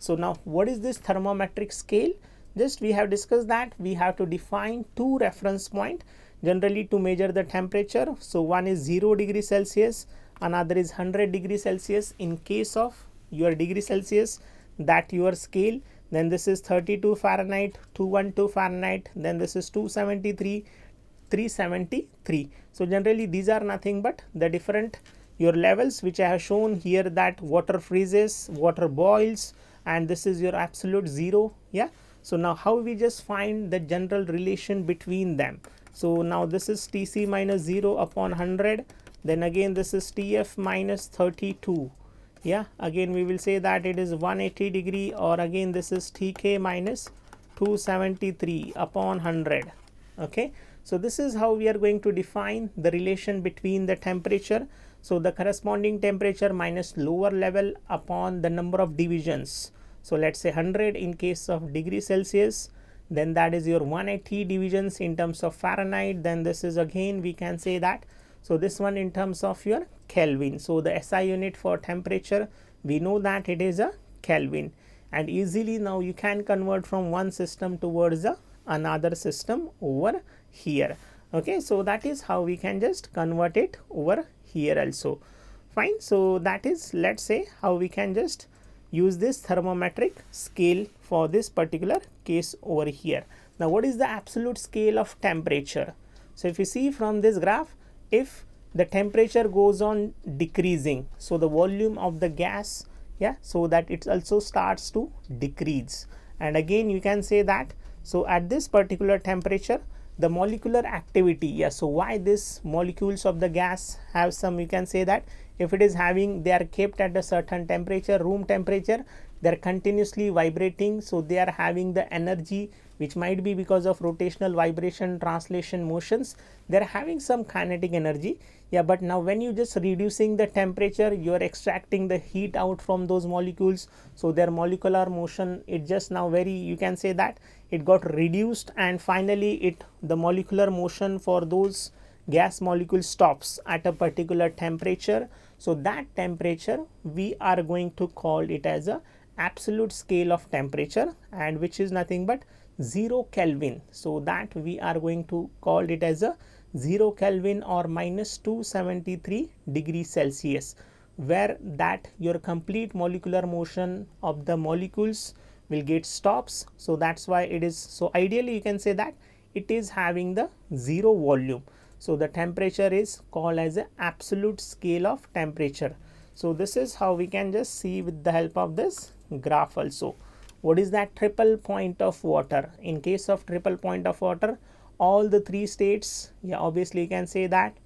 So now what is this thermometric scale? Just we have discussed that we have to define two reference point generally to measure the temperature. So one is 0 degree Celsius, another is 100 degree Celsius. In case of your degree Celsius, that your scale, then this is 32 Fahrenheit, 212 Fahrenheit, then this is 273, 373. So generally these are nothing but the different your levels which I have shown here, that water freezes, water boils, and this is your absolute zero. Yeah. So now how we just find the general relation between them? So now this is Tc minus 0 upon 100, then again this is Tf minus 32. Yeah, again we will say that it is 180 degree, or again this is Tk minus 273 upon 100. Okay, so this is how we are going to define the relation between the temperature. So the corresponding temperature minus lower level upon the number of divisions. So let's say 100 in case of degree Celsius, then that is your 180 divisions in terms of Fahrenheit, then this is again we can say that. So this one in terms of your Kelvin. So the SI unit for temperature, we know that it is a Kelvin, and easily now you can convert from one system towards another system over here. Okay, so that is how we can just convert it over here also. Fine. So that is, let's say, how we can just use this thermometric scale for this particular case over here. Now what is the absolute scale of temperature? So if you see from this graph, if the temperature goes on decreasing, so the volume of the gas, yeah, so that it also starts to decrease. And again you can say that, so at this particular temperature the molecular activity, yeah, so why this molecules of the gas have some, you can say that if it is having, they are kept at a certain temperature, room temperature, they are continuously vibrating, so they are having the energy which might be because of rotational vibration, translation motions, they are having some kinetic energy. Yeah, but now when you just reducing the temperature, you are extracting the heat out from those molecules, so their molecular motion, it just now very, you can say that it got reduced, and finally the molecular motion for those gas molecules stops at a particular temperature. So that temperature we are going to call it as a absolute scale of temperature, and which is nothing but 0 Kelvin. So that we are going to call it as a 0 Kelvin or minus 273 degrees Celsius, where that your complete molecular motion of the molecules will get stops. So that's why it is, so ideally you can say that it is having the zero volume. So the temperature is called as an absolute scale of temperature. So this is how we can just see with the help of this graph also. What is that triple point of water? In case of triple point of water, all the three states, yeah, obviously you can say that.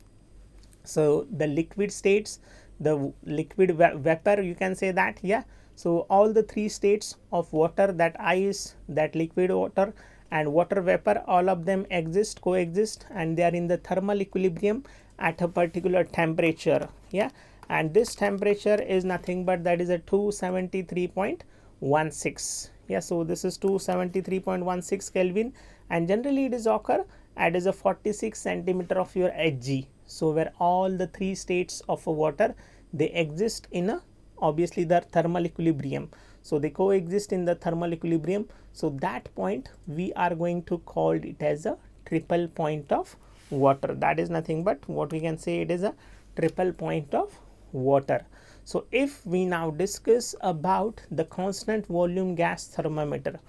So the liquid states, the liquid vapor, you can say that, yeah. So all the three states of water, that ice, that liquid water and water vapor, all of them exist, coexist, and they are in the thermal equilibrium at a particular temperature. Yeah, and this temperature is nothing but that is a 273.16. yeah, so this is 273.16 Kelvin, and generally it is occur at is a 46 centimeter of your Hg. So where all the three states of a water, they exist in a, obviously the thermal equilibrium, so they coexist in the thermal equilibrium. So that point we are going to call it as a triple point of water. That is nothing but what we can say, it is a triple point of water. So if we now discuss about the constant volume gas thermometer,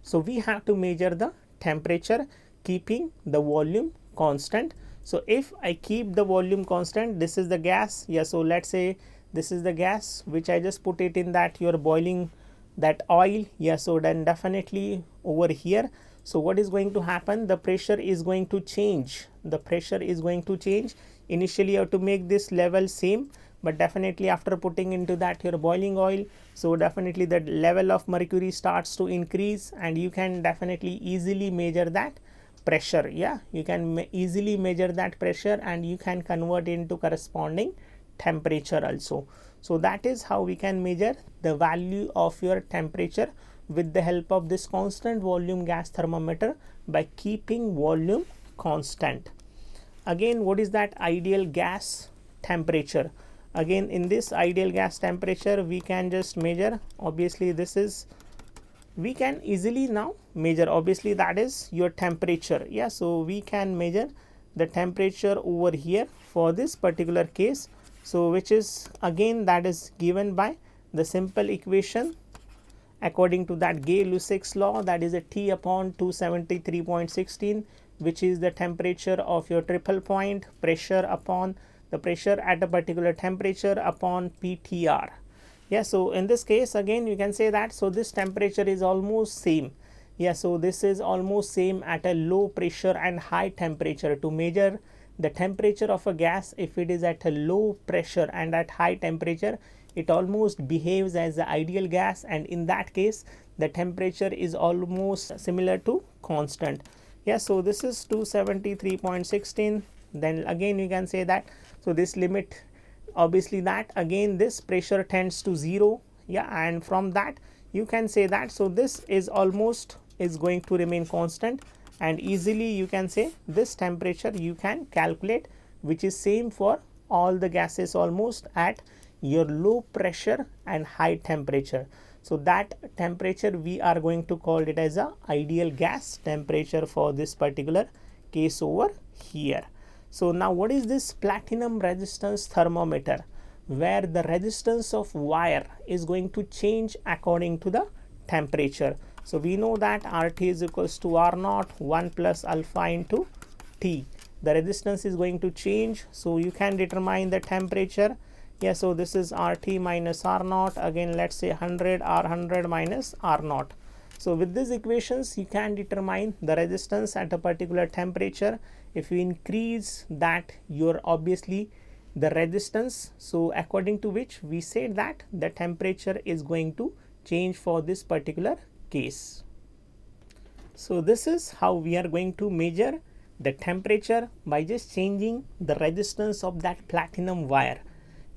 so we have to measure the temperature keeping the volume constant. So if I keep the volume constant, this is the gas, yeah, so let's say this is the gas which I just put it in that you're boiling that oil, yeah, so then definitely over here, so what is going to happen, the pressure is going to change, the pressure is going to change. Initially you have to make this level same, but definitely after putting into that your boiling oil, so definitely the level of mercury starts to increase, and you can definitely easily measure that pressure. Yeah, you can easily measure that pressure, and you can convert into corresponding temperature also. So that is how we can measure the value of your temperature with the help of this constant volume gas thermometer by keeping volume constant. Again, what is that ideal gas temperature? Again, in this ideal gas temperature, we can just measure. Obviously, this is, we can easily now measure, obviously that is your temperature. Yeah, so we can measure the temperature over here for this particular case. So which is again, that is given by the simple equation according to that Gay-Lussac's law, that is a T upon 273.16, which is the temperature of your triple point, pressure upon the pressure at a particular temperature upon PTR. Yeah, so in this case again you can say that, so this temperature is almost same. Yeah, so this is almost same at a low pressure and high temperature. To measure the temperature of a gas, if it is at a low pressure and at high temperature, it almost behaves as the ideal gas, and in that case the temperature is almost similar to constant. Yeah, so this is 273.16. then again you can say that, so this limit, obviously that again this pressure tends to 0. Yeah, and from that you can say that, so this is almost is going to remain constant, and easily you can say this temperature you can calculate, which is same for all the gases almost at your low pressure and high temperature. So that temperature we are going to call it as a ideal gas temperature for this particular case over here. So now what is this platinum resistance thermometer, where the resistance of wire is going to change according to the temperature. So we know that RT is equals to R naught 1 plus alpha into T. The resistance is going to change, so you can determine the temperature. Yeah, so this is RT minus R naught, again let's say 100 R100 minus R naught. So with these equations you can determine the resistance at a particular temperature. If you increase that, your obviously the resistance, so according to which we said that the temperature is going to change for this particular case. So this is how we are going to measure the temperature by just changing the resistance of that platinum wire.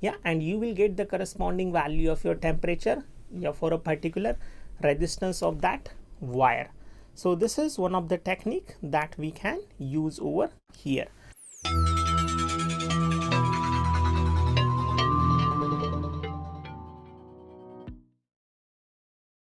Yeah, and you will get the corresponding value of your temperature, yeah, for a particular resistance of that wire. So this is one of the technique that we can use over here.